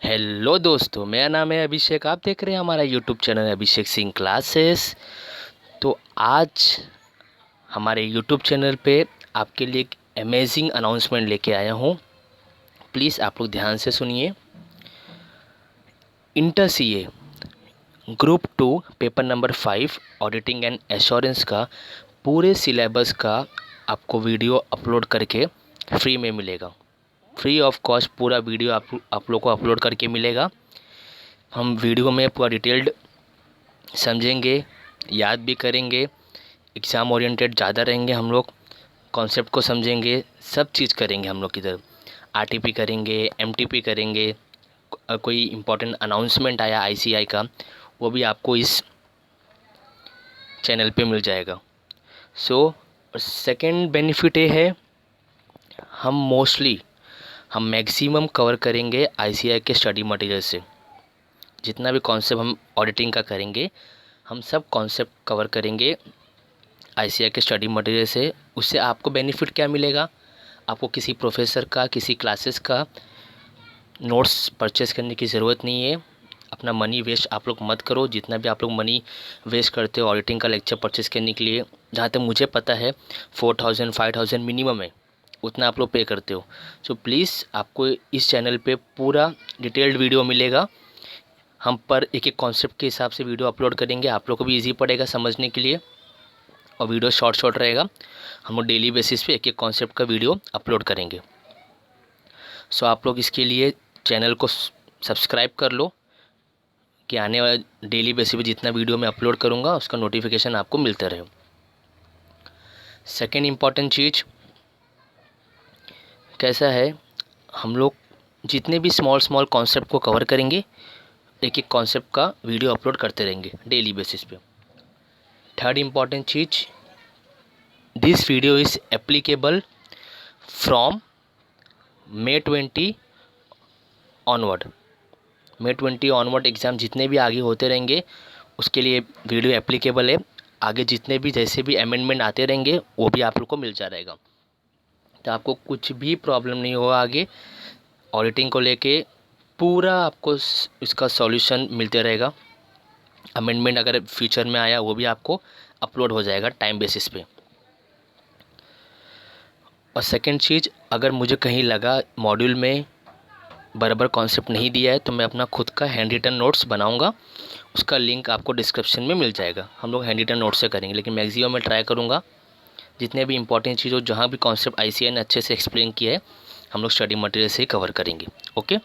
Hello दोस्तों, मेरा नाम है अभिषेक। आप देख रहे हैं हमारा YouTube channel Abhishek Singh classes. तो आज हमारे यूट्यूब चैनल पे आपके लिए एक अमेजिंग अनाउंसमेंट लेके आया हूँ। प्लीज़ आप लोग ध्यान से सुनिए। Inter CA group 2 paper number 5 auditing and assurance का पूरे सिलेबस का आपको वीडियो अपलोड करके फ्री में मिलेगा। फ्री ऑफ कॉस्ट पूरा वीडियो आप लोग को अपलोड करके मिलेगा। हम वीडियो में पूरा डिटेल्ड समझेंगे, याद भी करेंगे, एग्ज़ाम ओरिएंटेड ज़्यादा रहेंगे। हम लोग कॉन्सेप्ट को समझेंगे, सब चीज़ करेंगे। हम लोग इधर आरटीपी करेंगे, एमटीपी करेंगे। कोई इम्पोर्टेंट अनाउंसमेंट आया आईसीआई का, वो भी आपको इस चैनल पे मिल जाएगा। सो सेकंड बेनिफिट ये है, हम मैक्सिमम कवर करेंगे आईसीआई के स्टडी मटेरियल से। जितना भी कॉन्सेप्ट हम ऑडिटिंग का करेंगे, हम सब कॉन्सेप्ट कवर करेंगे आईसीआई के स्टडी मटेरियल से। उससे आपको बेनिफिट क्या मिलेगा? आपको किसी प्रोफेसर का, किसी क्लासेस का नोट्स परचेस करने की ज़रूरत नहीं है। अपना मनी वेस्ट आप लोग मत करो। जितना भी आप लोग मनी वेस्ट करते हो ऑडिटिंग का लेक्चर परचेस करने के लिए, जहाँ तक मुझे पता है 4000 5000 मिनिमम है, उतना आप लोग पे करते हो। सो प्लीज़ आपको इस चैनल पे पूरा डिटेल्ड वीडियो मिलेगा। हम पर एक एक कॉन्सेप्ट के हिसाब से वीडियो अपलोड करेंगे। आप लोग को भी इजी पड़ेगा समझने के लिए, और वीडियो शॉर्ट रहेगा। हम लोग डेली बेसिस पे एक एक कॉन्सेप्ट का वीडियो अपलोड करेंगे। सो आप लोग इसके लिए चैनल को सब्सक्राइब कर लो कि आने वाले डेली बेसिस पे जितना वीडियो मैं अपलोड करूँगा उसका नोटिफिकेशन आपको मिलता रहे। सेकेंड इम्पॉर्टेंट चीज़ कैसा है, हम लोग जितने भी स्मॉल कॉन्सेप्ट को कवर करेंगे, एक एक कॉन्सेप्ट का वीडियो अपलोड करते रहेंगे डेली बेसिस पे। Third important cheese, this video is applicable from May 20 onward. May 20 onward exam जितने भी आगे होते रहेंगे उसके लिए वीडियो एप्लीकेबल है। आगे जितने भी जैसे भी अमेंडमेंट आते रहेंगे वो भी आप लोग को मिल जा रहेगा। तो आपको कुछ भी प्रॉब्लम नहीं होगा आगे ऑडिटिंग को लेके। पूरा आपको इसका सॉल्यूशन मिलते रहेगा। अमेंडमेंट अगर फ्यूचर में आया वो भी आपको अपलोड हो जाएगा टाइम बेसिस पे। और सेकंड चीज़, अगर मुझे कहीं लगा मॉड्यूल में बराबर कॉन्सेप्ट नहीं दिया है तो मैं अपना खुद का हैंड रिटन नोट्स बनाऊंगा। उसका लिंक आपको डिस्क्रिप्शन में मिल जाएगा। हम लोग हैंड रिटन नोट्स से करेंगे, लेकिन मैक्सिमम मैं ट्राई करूँगा जितने भी इंपॉर्टेंट चीज़ हो, जहाँ भी कॉन्सेप्ट आईसीआई ने अच्छे से एक्सप्लेन किया है, हम लोग स्टडी मटेरियल से ही कवर करेंगे। Okay,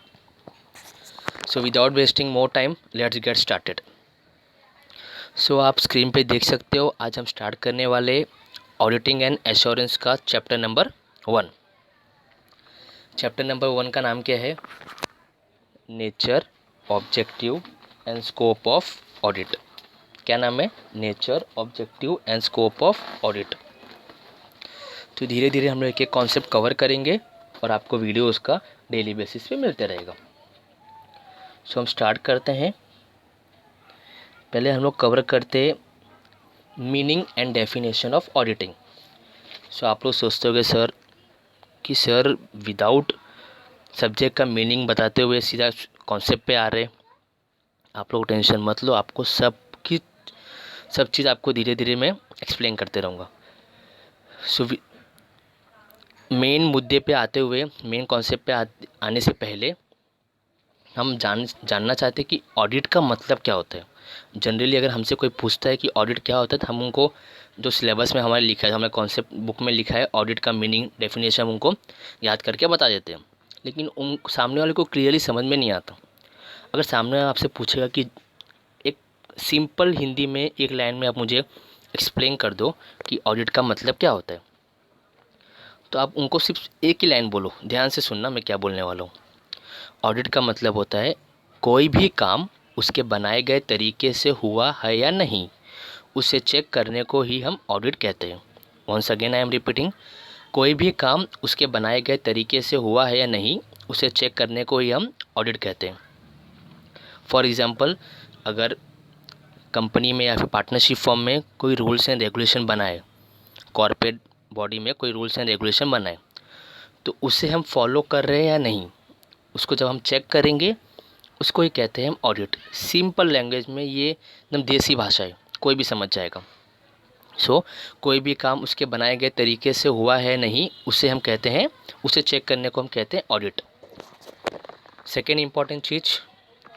so without wasting more time let's get started. So आप स्क्रीन पे देख सकते हो, आज हम स्टार्ट करने वाले ऑडिटिंग एंड एश्योरेंस का चैप्टर नंबर 1। चैप्टर नंबर 1 का नाम क्या है? Nature, objective and scope of audit. क्या नाम है? Nature, objective and scope of audit. तो धीरे धीरे हम लोग एक एक कॉन्सेप्ट कवर करेंगे और आपको वीडियो उसका डेली बेसिस पे मिलते रहेगा। सो हम स्टार्ट करते हैं। पहले हम लोग कवर करते हैं meaning and definition of auditing. So आप लोग सोचते होंगे सर विदाउट सब्जेक्ट का मीनिंग बताते हुए सीधा कॉन्सेप्ट पे आ रहे। आप लोग टेंशन मत लो, आपको सब चीज़ आपको धीरे धीरे मैं एक्सप्लेन करते रहूँगा। सो मेन मुद्दे पे आते हुए, मेन कॉन्सेप्ट पे आने से पहले हम जानना चाहते हैं कि ऑडिट का मतलब क्या होता है। जनरली अगर हमसे कोई पूछता है कि ऑडिट क्या होता है, तो हम उनको जो सिलेबस में हमारे लिखा है, हमारे कॉन्सेप्ट बुक में लिखा है ऑडिट का मीनिंग डेफिनेशन, हम उनको याद करके बता देते हैं। लेकिन उन सामने वाले को क्लियरली समझ में नहीं आता। अगर सामने वाला आपसे पूछेगा कि एक सिंपल हिंदी में एक लाइन में आप मुझे एक्सप्लेन कर दो कि ऑडिट का मतलब क्या होता है, तो आप उनको सिर्फ एक ही लाइन बोलो। ध्यान से सुनना मैं क्या बोलने वाला हूँ। ऑडिट का मतलब होता है कोई भी काम उसके बनाए गए तरीके से हुआ है या नहीं, उसे चेक करने को ही हम ऑडिट कहते हैं। Once again I am repeating, कोई भी काम उसके बनाए गए तरीके से हुआ है या नहीं, उसे चेक करने को ही हम ऑडिट कहते हैं। फॉर एग्ज़ाम्पल, अगर कंपनी में या फिर पार्टनरशिप फर्म में कोई रूल्स एंड रेगुलेशन बनाए, कॉर्पोरेट बॉडी में कोई रूल्स एंड रेगुलेशन बनाए, तो उसे हम फॉलो कर रहे हैं या नहीं, उसको जब हम चेक करेंगे उसको ही कहते हैं हम ऑडिट। सिंपल लैंग्वेज में ये एकदम देसी भाषा है, कोई भी समझ जाएगा। कोई भी काम उसके बनाए गए तरीके से हुआ है नहीं, उसे हम कहते हैं, उसे चेक करने को हम कहते हैं ऑडिट। सेकेंड इंपॉर्टेंट चीज़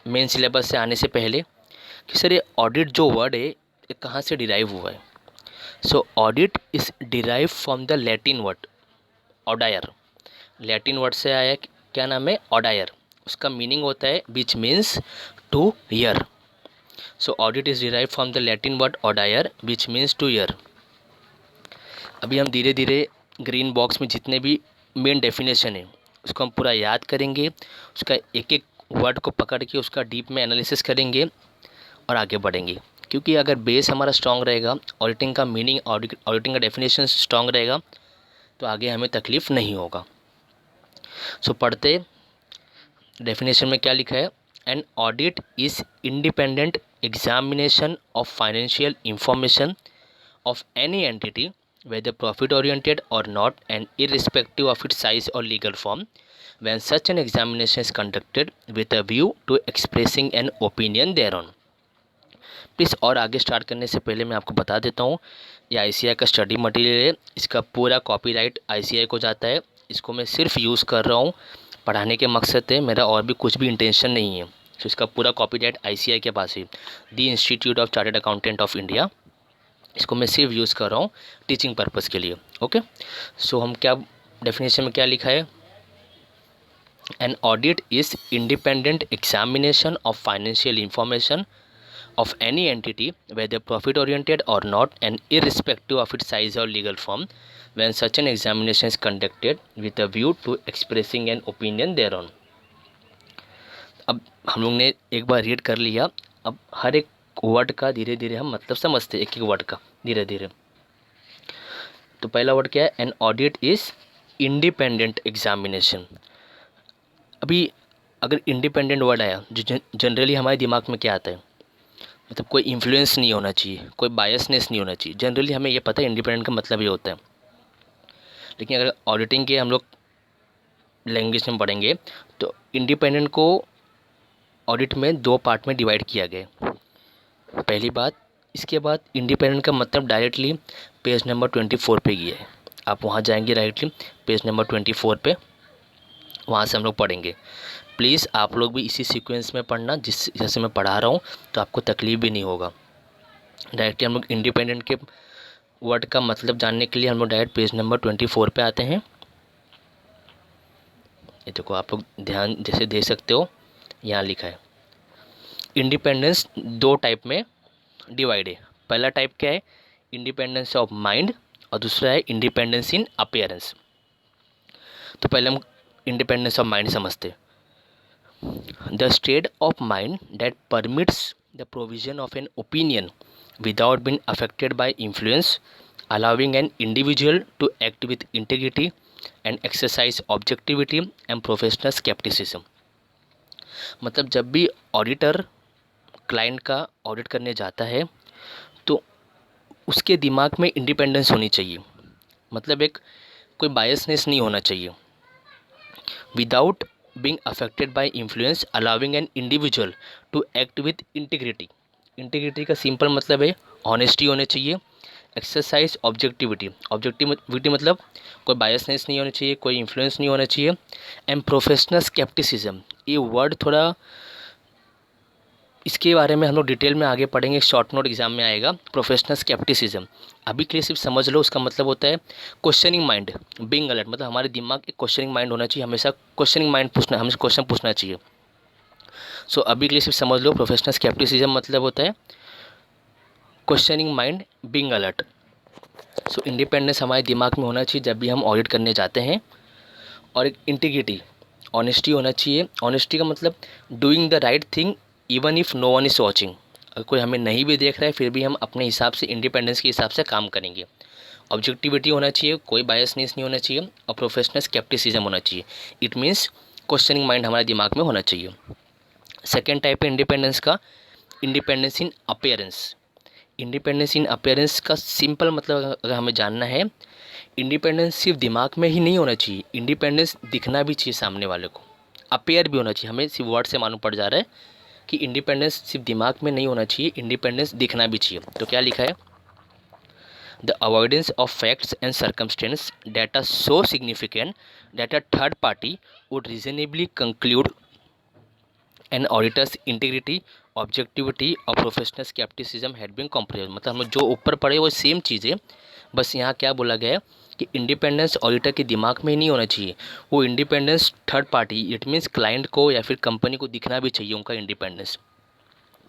मेन सिलेबस से आने से पहले कि सर ये ऑडिट जो वर्ड है ये कहाँ से डिराइव हुआ है। Audit is derive from the Latin word audire. Latin word से आया, क्या नाम है, ऑडायर। उसका मीनिंग होता है which means to hear. Audit is derive from the Latin word audire which means to hear. अभी हम धीरे धीरे ग्रीन बॉक्स में जितने भी मेन डेफिनेशन है उसको हम पूरा याद करेंगे, उसका एक एक वर्ड को पकड़ के उसका डीप में एनालिसिस करेंगे और आगे बढ़ेंगे। क्योंकि अगर बेस हमारा स्ट्रॉन्ग रहेगा, ऑडिटिंग का मीनिंग, ऑडिटिंग का डेफिनेशन स्ट्रॉन्ग रहेगा, तो आगे हमें तकलीफ़ नहीं होगा। पढ़ते डेफिनेशन में क्या लिखा है। An audit is independent examination of financial information of any entity, whether profit oriented or not, and irrespective of its size or legal form, when such an examination is conducted with a view to expressing an opinion thereon। Please और आगे start करने से पहले मैं आपको बता देता हूँ, ये ICAI का स्टडी मटेरियल है, इसका पूरा कॉपीराइट ICAI को जाता है। इसको मैं सिर्फ यूज़ कर रहा हूँ पढ़ाने के मकसद से, मेरा और भी कुछ भी इंटेंशन नहीं है। इसका पूरा कॉपीराइट ICAI के पास है, the institute of chartered accountant of India. इसको मैं सिर्फ यूज़ कर रहा हूँ टीचिंग पर्पज़ के लिए। ओके, हम क्या डेफिनेशन में क्या लिखा है। An audit is independent examination of financial information of any entity, whether profit oriented or not, and irrespective of its size or legal form, when such an examination is conducted with a view to expressing an opinion thereon। अब हम लोग ने एक बार read कर लिया, अब हर एक word का धीरे धीरे हम मतलब समझते हैं, एक एक वर्ड का धीरे धीरे। तो पहला वर्ड क्या है, an audit is independent examination. अभी अगर इंडिपेंडेंट वर्ड आया, जो जनरली हमारे दिमाग में क्या आता है, मतलब कोई इन्फ्लुएंस नहीं होना चाहिए, कोई बायसनेस नहीं होना चाहिए। जनरली हमें ये पता है इंडिपेंडेंट का मतलब ये होता है। लेकिन अगर ऑडिटिंग के हम लोग लैंग्वेज में पढ़ेंगे तो इंडिपेंडेंट को ऑडिट में दो पार्ट में डिवाइड किया गया। पहली बात, इसके बाद इंडिपेंडेंट का मतलब डायरेक्टली पेज नंबर 24 पे गया है। आप वहाँ जाएंगे डायरेक्टली पेज नंबर 24 पे, वहाँ से हम लोग पढ़ेंगे। प्लीज़ आप लोग भी इसी सीक्वेंस में पढ़ना जैसे मैं पढ़ा रहा हूँ, तो आपको तकलीफ भी नहीं होगा। डायरेक्टली हम लोग इंडिपेंडेंट के वर्ड का मतलब जानने के लिए हम लोग डायरेक्ट पेज नंबर 24 पे आते हैं। ये देखो, आप लोग ध्यान जैसे दे सकते हो, यहाँ लिखा है इंडिपेंडेंस दो टाइप में डिवाइड है। पहला टाइप क्या है, इंडिपेंडेंस ऑफ माइंड, और दूसरा है इंडिपेंडेंस इन अपीयरेंस। तो पहले हम इंडिपेंडेंस ऑफ माइंड समझते। The state of mind that permits the provision of an opinion without being affected by influence, allowing an individual to act with integrity and exercise objectivity and professional skepticism। मतलब जब भी auditor client का audit करने जाता है तो उसके दिमाग में इंडिपेंडेंस होनी चाहिए, मतलब एक कोई बायसनेस नहीं होना चाहिए। Without being affected by influence, allowing an individual to act with integrity। Integrity का सिंपल मतलब है ऑनेस्टी होनी चाहिए। एक्सरसाइज ऑब्जेक्टिविटी, ऑब्जेक्टिविटी मतलब कोई बायसनेस नहीं होनी चाहिए, कोई इन्फ्लुएंस नहीं होना चाहिए। एंड प्रोफेशनल स्केप्टिसिज्म, ये वर्ड थोड़ा इसके बारे में हम लोग डिटेल में आगे पढ़ेंगे, शॉर्ट नोट एग्जाम में आएगा। प्रोफेशनल स्केप्टिसिज्म अभी के लिए सिर्फ समझ लो, उसका मतलब होता है क्वेश्चनिंग माइंड, बीइंग अलर्ट, मतलब हमारे दिमाग एक क्वेश्चनिंग माइंड होना चाहिए, हमेशा क्वेश्चनिंग माइंड पूछना, हमें क्वेश्चन पूछना चाहिए। अभी के लिए सिर्फ समझ लो, प्रोफेशनल स्केप्टिसिज्म मतलब होता है questioning mind, being alert. Independence हमारे दिमाग में होना चाहिए जब भी हम ऑडिट करने जाते हैं। और एक इंटीग्रिटी, ऑनेस्टी होना चाहिए। ऑनेस्टी का मतलब doing the right thing even if no one is watching. अगर कोई हमें नहीं भी देख रहा है फिर भी हम अपने हिसाब से, इंडिपेंडेंस के हिसाब से काम करेंगे। ऑब्जेक्टिविटी होना चाहिए, कोई बायसनेस नहीं होना चाहिए। और प्रोफेशनल स्केप्टिसिज्म होना चाहिए, इट मीन्स क्वेश्चनिंग माइंड हमारे दिमाग में होना चाहिए। सेकेंड टाइप है इंडिपेंडेंस का, independence in appearance. Independence in appearance का सिंपल मतलब अगर हमें जानना है, इंडिपेंडेंस सिर्फ दिमाग में ही नहीं होना चाहिए, इंडिपेंडेंस दिखना भी चाहिए सामने वाले को। अपेयर भी होना चाहिए। हमें सिर्फ वर्ड से मालूम पड़ जा रहा है कि इंडिपेंडेंस सिर्फ दिमाग में नहीं होना चाहिए, इंडिपेंडेंस दिखना भी चाहिए। तो क्या लिखा है, the avoidance of facts and circumstance data so significant that a third party would reasonably conclude an auditor's integrity, objectivity और professional skepticism had been compromise. मतलब हम जो ऊपर पढ़े वो सेम चीज़ें, बस यहाँ क्या बोला गया है कि इंडिपेंडेंस ऑडिटर के दिमाग में ही नहीं होना चाहिए, वो independence third party, it means client को या फिर कंपनी को दिखना भी चाहिए उनका इंडिपेंडेंस।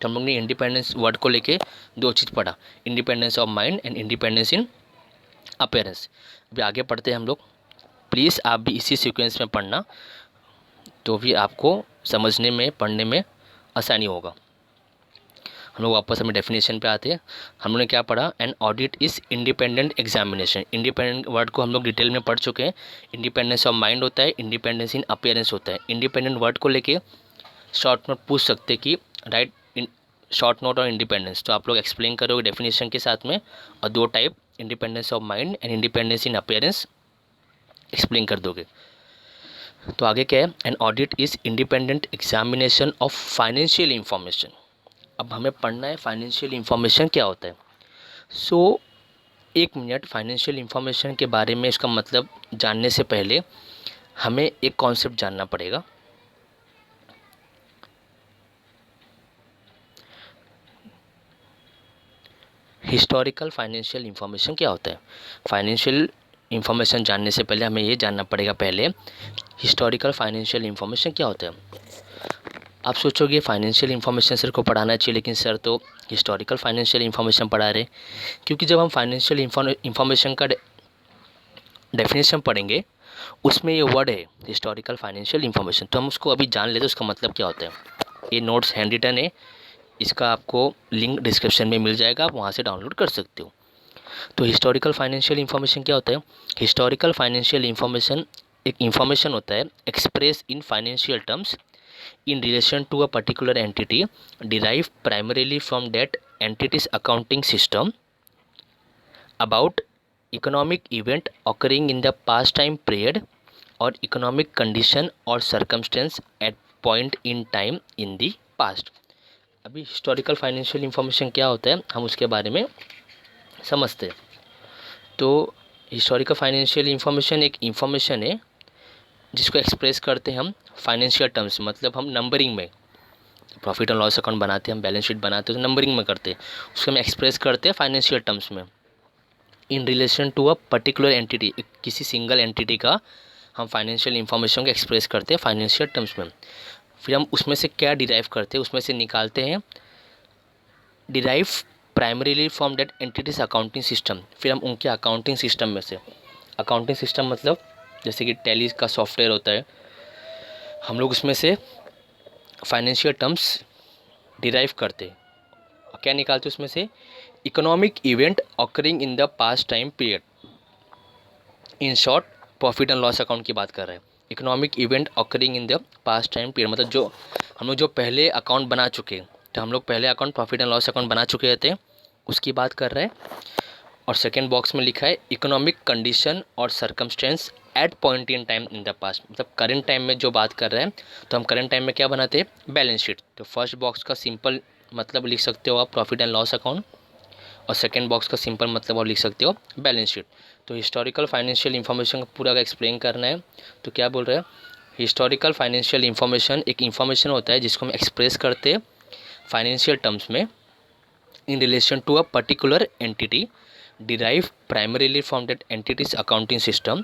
तो हम लोग ने इंडिपेंडेंस वर्ड को लेके दो चीज़ पढ़ा, independence of mind and independence in appearance. अभी आगे पढ़ते हैं हम लोग, प्लीज़ आप भी इसी सीक्वेंस में पढ़ना, तो भी आपको समझने में पढ़ने में आसानी होगा। हम लोग वापस हमें डेफिनेशन पे आते हैं। हम लोगों ने क्या पढ़ा, an audit is independent examination. Independent word को हम लोग डिटेल में पढ़ चुके हैं। इंडिपेंडेंस ऑफ माइंड होता है, इंडिपेंडेंस इन अपीयरेंस होता है। इंडिपेंडेंट वर्ड को लेके शॉर्ट नोट पूछ सकते कि राइट इन शॉर्ट नोट और इंडिपेंडेंस, तो आप लोग एक्सप्लेन करोगे डेफिनेशन के साथ में, और दो type independence of mind and independence in appearance explain कर दोगे। तो आगे क्या है, an audit is independent examination of financial information. अब हमें पढ़ना है फाइनेंशियल इंफॉर्मेशन क्या होता है। सो एक मिनट, फाइनेंशियल इंफॉर्मेशन के बारे में इसका मतलब जानने से पहले हमें एक कॉन्सेप्ट जानना पड़ेगा। हिस्टोरिकल फाइनेंशियल इंफॉर्मेशन क्या होता है। फाइनेंशियल इंफॉर्मेशन जानने से पहले हमें ये जानना पड़ेगा पहले हिस्टोरिकल फाइनेंशियल इंफॉर्मेशन क्या होता है। आप सोचोगे फाइनेंशियल इंफॉर्मेशन सर को पढ़ाना चाहिए, लेकिन सर तो हिस्टोरिकल फाइनेंशियल इंफॉर्मेशन पढ़ा रहे, क्योंकि जब हम फाइनेंशियल इंफॉर्मेशन का डेफिनेशन पढ़ेंगे उसमें ये वर्ड है हिस्टोरिकल फाइनेंशियल इंफॉर्मेशन, तो हम उसको अभी जान लेते हैं उसका मतलब क्या होता है। ये नोट्स हैंड रिटन है, इसका आपको लिंक डिस्क्रिप्शन में मिल जाएगा, आप वहाँ से डाउनलोड कर सकते हो। तो हिस्टोरिकल फाइनेंशियल इंफॉर्मेशन क्या होता है। हिस्टोरिकल फाइनेंशियल इंफॉर्मेशन एक इंफॉर्मेशन होता है express in financial terms in relation to a particular entity derived primarily from that entity's accounting system about economic event occurring in the past time period or economic condition or circumstance at point in time in the past। अभी historical financial information क्या होता है हम उसके बारे में समझते हैं। तो हिस्टोरिकल फाइनेंशियल इंफॉर्मेशन एक इंफॉर्मेशन है जिसको एक्सप्रेस करते हैं हम फाइनेंशियल टर्म्स, मतलब हम नंबरिंग में प्रॉफिट एंड लॉस अकाउंट बनाते हैं, हम बैलेंस शीट बनाते हैं तो नंबरिंग में करते हैं, उसको हम एक्सप्रेस करते हैं फाइनेंशियल टर्म्स में। In relation to a particular entity, किसी सिंगल एंटिटी का हम फाइनेंशियल इंफॉर्मेशन को एक्सप्रेस करते हैं फाइनेंशियल टर्म्स में। फिर हम उसमें से क्या डिराइव करते हैं, उसमें से निकालते हैं derive primarily from that entities accounting system. फिर हम उनके अकाउंटिंग सिस्टम में से, अकाउंटिंग सिस्टम मतलब जैसे कि टैली का सॉफ्टवेयर होता है, हम लोग उसमें से फाइनेंशियल टर्म्स डिराइव करते हैं और क्या निकालते हैं उसमें से, economic event occurring in the past time period. In short profit and loss account की बात कर रहे हैं। Economic event occurring in the past time period मतलब जो हम लोग जो पहले अकाउंट बना चुके हैं, तो हम लोग पहले account profit and loss account बना चुके रहते हैं, उसकी बात कर रहे हैं। और सेकेंड बॉक्स में लिखा है इकोनॉमिक कंडीशन और circumstance at point in time in the past, मतलब करंट टाइम में जो बात कर रहे हैं, तो हम करंट टाइम में क्या बनाते हैं, बैलेंस शीट। तो फर्स्ट बॉक्स का सिंपल मतलब लिख सकते हो आप प्रॉफिट एंड लॉस अकाउंट, और सेकेंड बॉक्स का सिंपल मतलब आप लिख सकते हो बैलेंस शीट। तो हिस्टोरिकल फाइनेंशियल इंफॉर्मेशन का पूरा एक्सप्लेन करना है, तो क्या बोल रहे हैं, हिस्टोरिकल फाइनेंशियल इंफॉर्मेशन एक इंफॉर्मेशन होता है जिसको हम एक्सप्रेस करते हैं फाइनेंशियल टर्म्स में in relation to a particular entity derived primarily from that entity's accounting system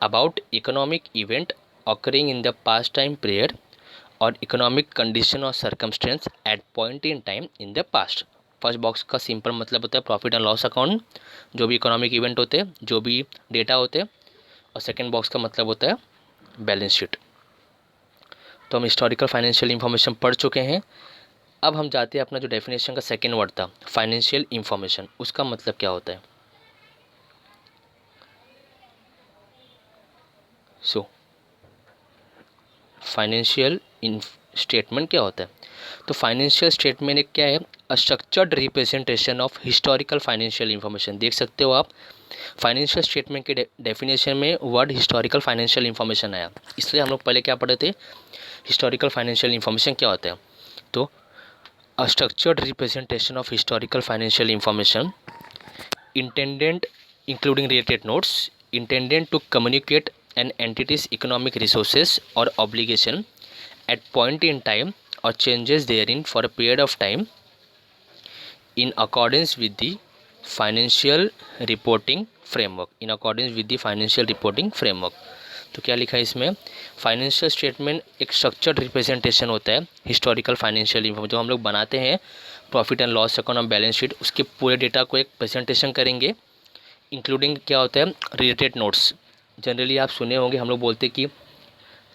about economic event occurring in the past time period or economic condition or circumstance at point in time in the past। First box का simple मतलब होता है profit and loss account, जो भी economic event होते हैं, जो भी डेटा होते हैं, और सेकेंड बॉक्स का मतलब होता है बैलेंस शीट। तो हम हिस्टोरिकल फाइनेंशियल इंफॉर्मेशन पढ़ चुके हैं। अब हम जाते हैं अपना जो डेफिनेशन का सेकेंड वर्ड था फाइनेंशियल इंफॉर्मेशन, उसका मतलब क्या होता है। सो फाइनेंशियल स्टेटमेंट क्या होता है, तो फाइनेंशियल स्टेटमेंट एक क्या है, a structured representation of historical financial information. देख सकते हो आप फाइनेंशियल स्टेटमेंट के डेफिनेशन में वर्ड हिस्टोरिकल फाइनेंशियल इंफॉर्मेशन आया, इसलिए हम लोग पहले क्या पढ़े थे, हिस्टोरिकल फाइनेंशियल इंफॉर्मेशन क्या होता है? तो a structured representation of historical financial information intended including related notes intended to communicate an entity's economic resources or obligation at point in time or changes therein for a period of time in accordance with the financial reporting framework तो क्या लिखा है इसमें? Financial statement एक structured representation होता है historical financial information जो हम लोग बनाते हैं प्रॉफिट एंड लॉस अकाउंट और बैलेंस शीट, उसके पूरे डेटा को एक प्रेजेंटेशन करेंगे इंक्लूडिंग क्या होता है रिलेटेड नोट्स। जनरली आप सुने होंगे हम लोग बोलते हैं कि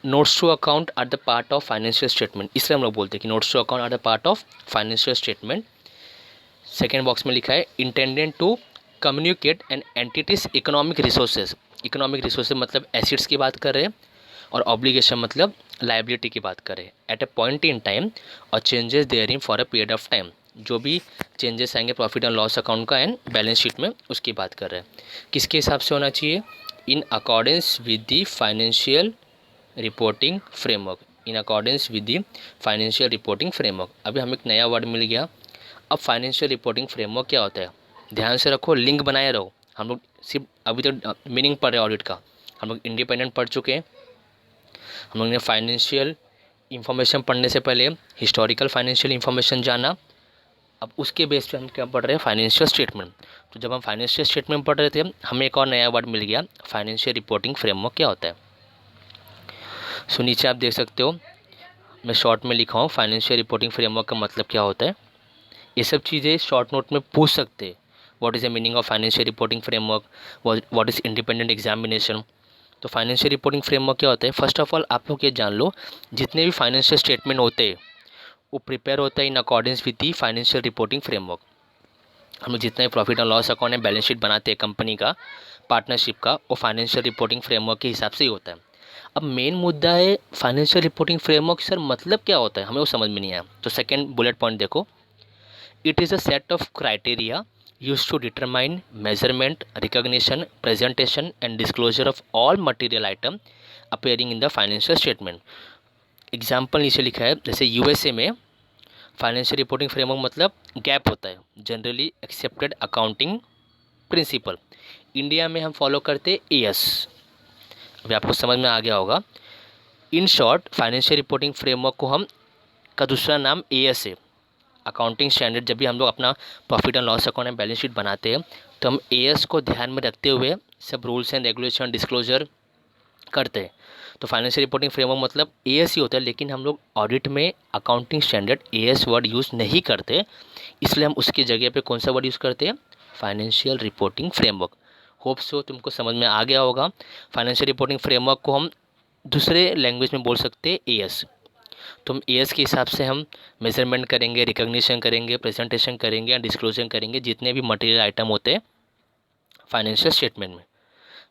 notes to account are the part of financial statement, इसलिए हम लोग बोलते हैं कि notes to account are the part of financial statement. Second box में लिखा है intended to communicate an entities economic resources मतलब एसिड्स की बात कर रहे हैं और ऑब्लिगेशन मतलब लाइबिलिटी की बात करें at a point in time और changes therein for a period of time, जो भी चेंजेस आएंगे प्रॉफिट एंड लॉस अकाउंट का एंड बैलेंस शीट में उसकी बात कर रहे हैं। किसके हिसाब से होना चाहिए? In accordance with the financial reporting framework अभी हमें एक नया वर्ड मिल गया। अब फाइनेंशियल रिपोर्टिंग फ्रेमवर्क क्या होता है? ध्यान से रखो, लिंक बनाए रहो। हम लोग सिर्फ अभी तो मीनिंग पढ़ रहे हैं ऑडिट का, हम लोग इंडिपेंडेंट पढ़ चुके हैं। हम लोग ने फाइनेंशियल इंफॉर्मेशन पढ़ने से पहले हिस्टोरिकल फाइनेंशियल इंफॉर्मेशन जाना, अब उसके बेस पे हम क्या पढ़ रहे हैं? Financial statement. तो जब हम फाइनेंशियल स्टेटमेंट पढ़ रहे थे हमें एक और नया वर्ड मिल गया, फाइनेंशियल रिपोर्टिंग फ्रेमवर्क क्या होता है। सो नीचे आप देख सकते हो मैं शॉर्ट में लिखा हूँ फाइनेंशियल रिपोर्टिंग फ्रेमवर्क का मतलब क्या होता है। ये सब चीज़ें शॉर्ट नोट में पूछ सकते हैं। What is the meaning of financial reporting framework, what is independent examination. तो फाइनेंशियल रिपोर्टिंग फ्रेमवर्क क्या होता है? फर्स्ट ऑफ ऑल आप लोग ये जान लो जितने भी फाइनेंशियल स्टेटमेंट होते हैं वो प्रिपेयर होता है in accordance with the financial reporting framework. हम लोग जितना भी प्रॉफिट एंड लॉस अकाउंट है बैलेंस शीट बनाते हैं कंपनी का पार्टनरशिप का, वो फाइनेंशियल रिपोर्टिंग फ्रेमवर्क के हिसाब से ही होता है। अब मेन मुद्दा है फाइनेंशियल रिपोर्टिंग फ्रेमवर्क सर मतलब क्या होता है, हमें वो समझ में नहीं आया। तो सेकेंड बुलेट पॉइंट देखो, it is a set of criteria used to determine measurement, recognition, presentation and disclosure of all material item appearing in the financial statement। Example नीचे लिखा है, जैसे यूएसए में फाइनेंशियल रिपोर्टिंग फ्रेमवर्क मतलब gap होता है, generally accepted accounting principle. India में हम फॉलो करते एएस, अभी आपको समझ में आ गया होगा। In short financial reporting framework को हम का दूसरा नाम एएस है, अकाउंटिंग स्टैंडर्ड। जब भी हम लोग अपना profit and loss account and balance sheet बनाते हैं तो हम एएस को ध्यान में रखते हुए सब रूल्स एंड रेगुलेशन डिस्क्लोजर करते हैं। तो फाइनेंशियल रिपोर्टिंग फ्रेमवर्क मतलब एएस ही होता है, लेकिन हम लोग ऑडिट में accounting standard as word use नहीं करते, इसलिए हम उसकी जगह पे कौन सा वर्ड यूज़ करते हैं? Financial reporting framework. Hope so तुमको समझ में आ गया होगा। फाइनेंशियल रिपोर्टिंग फ्रेमवर्क को हम दूसरे लैंग्वेज में बोल सकते हैं एएस। तो हम एएस के हिसाब से हम मेजरमेंट करेंगे, रिकॉग्निशन करेंगे, प्रेजेंटेशन करेंगे, डिस्क्लोजर करेंगे जितने भी मटेरियल आइटम होते हैं फाइनेंशियल स्टेटमेंट में।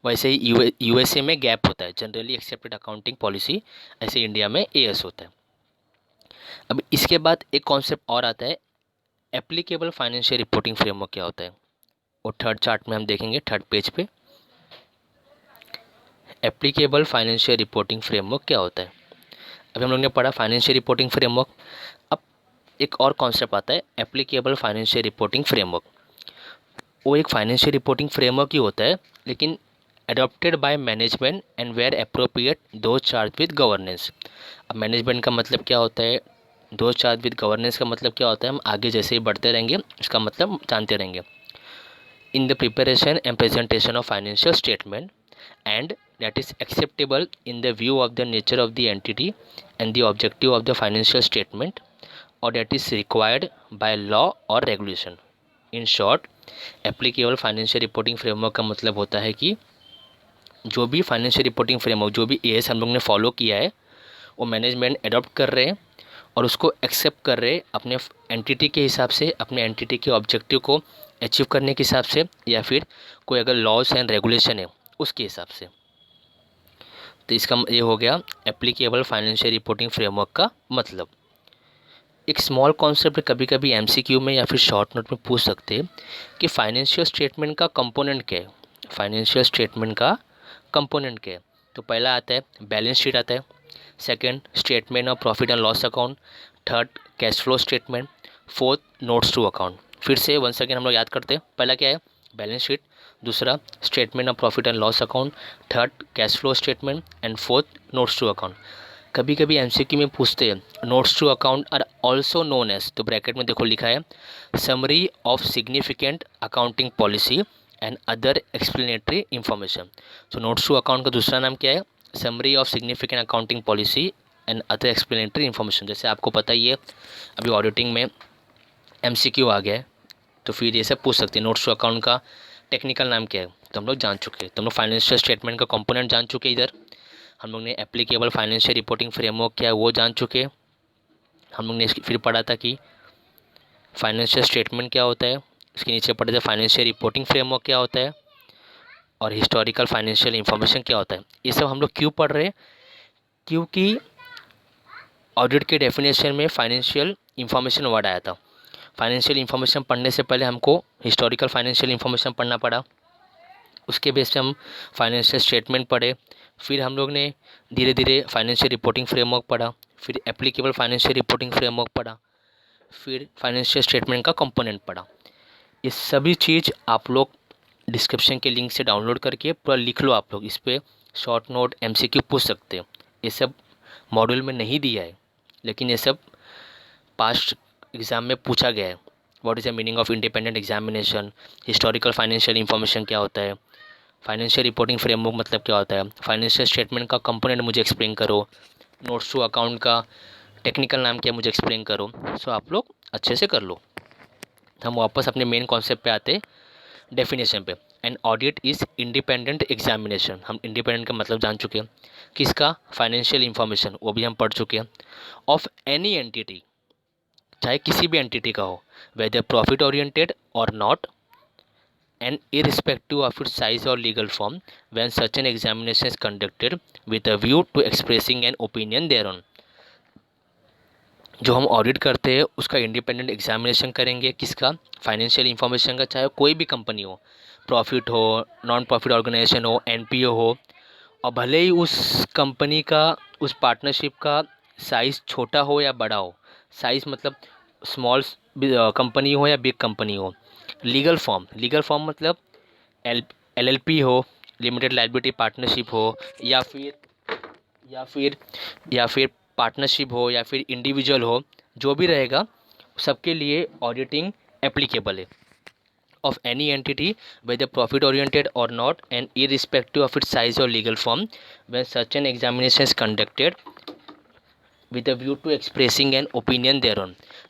वैसे ही यूएसए में गैप होता है, जनरली एक्सेप्टेड अकाउंटिंग पॉलिसी, ऐसे इंडिया में एएस होता है। अब इसके बाद एक कॉन्सेप्ट और आता है, एप्लीकेबल फाइनेंशियल रिपोर्टिंग फ्रेमवर्क क्या होता है, वो थर्ड चार्ट में हम देखेंगे, थर्ड पेज पे। एप्लीकेबल फाइनेंशियल रिपोर्टिंग फ्रेमवर्क क्या होता है? अभी हम लोग ने पढ़ा फाइनेंशियल रिपोर्टिंग फ्रेमवर्क। अब एक और कॉन्सेप्ट आता है एप्लीकेबल फाइनेंशियल रिपोर्टिंग फ्रेमवर्क। वो एक फाइनेंशियल रिपोर्टिंग फ्रेमवर्क ही होता है, लेकिन adopted by management and where appropriate those charged with governance. अब मैनेजमेंट का मतलब क्या होता है, दो चार्ज विद गवर्नेंस का मतलब क्या होता है, हम आगे जैसे ही बढ़ते रहेंगे उसका मतलब जानते रहेंगे। In the preparation and presentation of financial statement and that is acceptable in the view of the nature of the entity and the objective of the financial statement or that is required by law or regulation। in short applicable financial reporting framework का मतलब होता है कि जो भी financial reporting framework, जो भी as हम लोग ने फॉलो किया है वो मैनेजमेंट एडॉप्ट कर रहे हैं और उसको एक्सेप्ट कर रहे हैं अपने एंटिटी के हिसाब से, अपने एंटिटी के ऑब्जेक्टिव को अचीव करने के हिसाब से, या फिर कोई अगर लॉज एंड रेगुलेशन है उसके हिसाब से। तो इसका ये हो गया एप्लीकेबल फाइनेंशियल रिपोर्टिंग फ्रेमवर्क का मतलब। एक स्मॉल कॉन्सेप्ट कभी कभी एमसीक्यू में या फिर शॉर्ट नोट में पूछ सकते हैं कि फाइनेंशियल स्टेटमेंट का कंपोनेंट क्या है। फाइनेंशियल स्टेटमेंट का कंपोनेंट क्या है? तो पहला आता है बैलेंस शीट आता है, second statement of profit and loss account, third cash flow statement, fourth notes to account. फिर से वन सेकेंड हम लोग याद करते हैं। पहला क्या है? बैलेंस शीट, दूसरा statement of profit and loss account, third cash flow statement and fourth notes to account. कभी कभी एमसीक्यू में पूछते हैं notes to account are also known as, तो ब्रैकेट में देखो लिखा है summary of significant accounting policy and other explanatory information. तो नोट्स टू अकाउंट का दूसरा नाम क्या है? Summary of significant accounting policy and other explanatory information. जैसे आपको पता ही है अभी ऑडिटिंग में एमसीक्यू आ गया है, तो फिर ये सब पूछ सकते हैं नोट्स टू अकाउंट का टेक्निकल नाम क्या है, तो हम लोग जान चुके हैं। तो हम लोग फाइनेंशियल स्टेटमेंट का कंपोनेंट जान चुके हैं। इधर हम लोग ने एप्लीकेबल फाइनेंशियल रिपोर्टिंग फ्रेमवर्क क्या है वो जान चुके हैं। हम लोग ने फिर पढ़ा था कि फाइनेंशियल स्टेटमेंट क्या होता है, इसके नीचे पढ़े थे फाइनेंशियल रिपोर्टिंग फ्रेमवर्क क्या होता है और हिस्टोरिकल फाइनेंशियल इंफॉर्मेशन क्या होता है। ये सब हम लोग क्यों पढ़ रहे हैं? क्योंकि ऑडिट के डेफिनेशन में फाइनेंशियल इंफॉर्मेशन वर्ड आया था। फाइनेंशियल इंफॉर्मेशन पढ़ने से पहले हमको हिस्टोरिकल फाइनेंशियल इंफॉर्मेशन पढ़ना पड़ा, उसके बेस पे हम फाइनेंशियल स्टेटमेंट पढ़े, फिर हम लोग ने धीरे धीरे फाइनेंशियल रिपोर्टिंग फ्रेमवर्क पढ़ा, फिर एप्लीकेबल फाइनेंशियल रिपोर्टिंग फ्रेमवर्क पढ़ा, फिर फाइनेंशियल स्टेटमेंट का कंपोनेंट पढ़ा। ये सभी चीज़ आप लोग डिस्क्रिप्शन के लिंक से डाउनलोड करके पूरा लिख लो। आप लोग इस पर शॉर्ट नोट एमसीक्यू पूछ सकते हो। ये सब मॉड्यूल में नहीं दिया है, लेकिन ये सब पास्ट एग्ज़ाम में पूछा गया है। What is the meaning of independent examination, historical financial information क्या होता है, फाइनेंशियल रिपोर्टिंग फ्रेमवर्क मतलब क्या होता है, फाइनेंशियल स्टेटमेंट का कंपोनेंट मुझे एक्सप्लेन करो, नोट्स टू अकाउंट का टेक्निकल नाम क्या मुझे एक्सप्लेन करो। सो आप लोग अच्छे से कर लो। हम वापस अपने मेन कॉन्सेप्ट पे आते, डेफिनेशन पे। An audit is independent examination. हम इंडिपेंडेंट का मतलब जान चुके हैं। किसका? फाइनेंशियल इंफॉर्मेशन, वो भी हम पढ़ चुके हैं। ऑफ एनी एंटिटी, चाहे किसी भी एंटिटी का हो, वेदर प्रॉफिट ओरिएंटेड और not, and irrespective of its size or legal form, when such an examination is conducted with a view to expressing an opinion thereon। जो हम ऑडिट करते हैं उसका इंडिपेंडेंट एग्जामिनेशन करेंगे। किसका? फाइनेंशियल इंफॉर्मेशन का, चाहे कोई भी कंपनी हो, प्रॉफिट हो, नॉन प्रॉफिट ऑर्गेनाइजेशन हो, एनपीओ हो, और भले ही उस कंपनी का, उस पार्टनरशिप का साइज़ छोटा हो या बड़ा हो, साइज़ मतलब स्मॉल कंपनी हो या बिग कंपनी हो, लीगल फॉर्म मतलब एलएलपी हो, लिमिटेड लायबिलिटी पार्टनरशिप हो, या फिर पार्टनरशिप हो, या फिर इंडिविजुअल हो, जो भी रहेगा सबके लिए ऑडिटिंग एप्लीकेबल है। Of any entity whether profit oriented or not and irrespective of its size or legal form when such an examination is conducted with a view to expressing an opinion thereon।